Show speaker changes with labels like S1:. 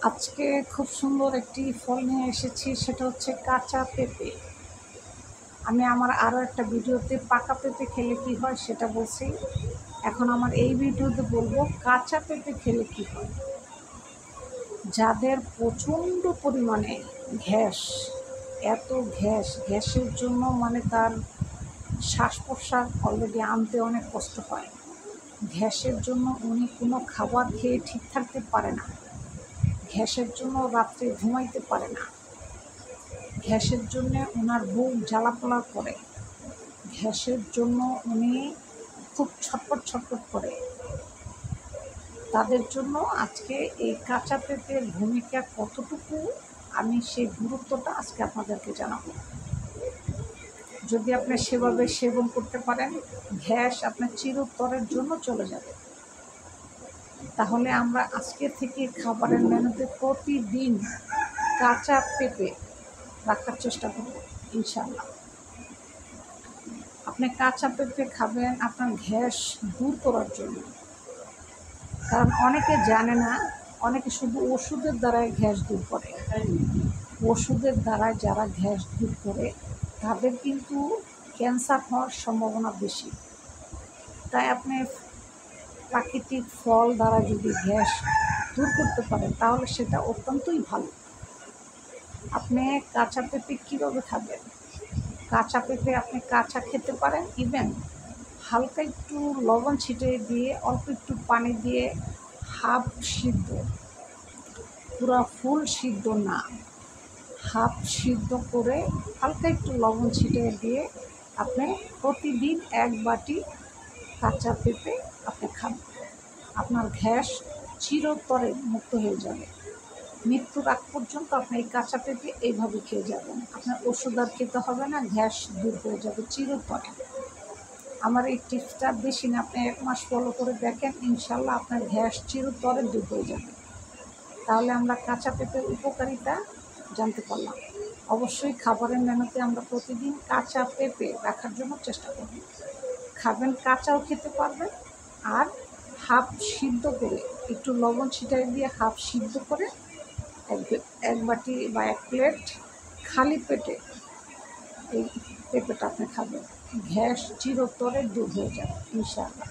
S1: আজকে খুব সুন্দর একটি ফল নিয়ে এসেছি, সেটা হচ্ছে কাঁচা পেঁপে। আমি আমার আরও একটা ভিডিওতে পাকা পেঁপে খেলে কি হয় সেটা বলছি। এখন আমার এই ভিডিওতে বলবো কাঁচা পেঁপে খেলে কি হয়। যাদের প্রচণ্ড পরিমাণে গ্যাস, এত গ্যাসের জন্য মানে তার শ্বাস প্রশ্বাস অলরেডি আনতে অনেক কষ্ট হয়। গ্যাসের জন্য উনি কোনো খাবার খেয়ে ঠিক থাকতে পারে না, গ্যাসের জন্য রাত্রে ঘুমাইতে পারে না, গ্যাসের জন্য ওনার বুক জ্বালাপোড়া করে, গ্যাসের জন্য উনি খুব ছটফট করে। তাদের জন্য আজকে এই কাঁচা পেঁপের ভূমিকা কতটুকু, আমি সেই গুরুত্বটা আজকে আপনাদেরকে জানাবো। যদি আপনি সেভাবে সেবন করতে পারেন, গ্যাস আপনার চিরতরের জন্য চলে যাবে। তাহলে আমরা আজকে থেকে খাবারের মেনুতে প্রতিদিন কাঁচা পেঁপে রাখার চেষ্টা করব ইনশাআল্লাহ। আপনি কাঁচা পেঁপে খাবেন আপনার গ্যাস দূর করার জন্য। কারণ অনেকে জানে না, অনেকে শুধু ওষুধের দ্বারাই গ্যাস দূর করে। ওষুধের দ্বারা যারা গ্যাস দূর করে তাদের কিন্তু ক্যান্সার হওয়ার সম্ভাবনা বেশি। তাই আপনি প্রাকৃতিক ফল দ্বারা যদি গ্যাস দূর করতে পারেন তাহলে সেটা অত্যন্তই ভালো। আপনি কাঁচা পেঁপে কীভাবে খাবেন? কাঁচা পেঁপে আপনি কাঁচা খেতে পারেন, ইভেন হালকা একটু লবণ ছিটিয়ে দিয়ে অল্প একটু পানি দিয়ে হাফ সিদ্ধ, পুরা ফুল সিদ্ধ না, হাফ সিদ্ধ করে হালকা একটু লবণ ছিটিয়ে দিয়ে আপনি প্রতিদিন এক বাটি কাঁচা পেঁপে আপনি খাবেন। আপনার গ্যাস চিরতরে মুক্ত হয়ে যাবে। মৃত্যুর আগ পর্যন্ত আপনি এই কাঁচা পেঁপে এইভাবে খেয়ে যাবেন। আপনার ওষুধ আর খেতে হবে না, গ্যাস দূর হয়ে যাবে চিরতরে। আমার এই টিপসটা বেশি না, আপনি 1 মাস ফলো করে দেখেন, ইনশাল্লাহ আপনার গ্যাস চিরতরে দূর হয়ে যাবে। তাহলে আমরা কাঁচা পেঁপের উপকারিতা জানতে পারলাম। অবশ্যই খাবারের মেনুতে আমরা প্রতিদিন কাঁচা পেঁপে রাখার জন্য চেষ্টা করব। খাবেন, কাঁচাও খেতে পারবেন, আর হাফ সিদ্ধ করে একটু লবণ ছিটাই দিয়ে হাফ সিদ্ধ করে এক বাটি বা 1 প্লেট খালি পেটে এই পেঁপেটা আপনি খাবেন। গ্যাস চিরতরে দূর হয়ে যাবে ইনশাআল্লাহ।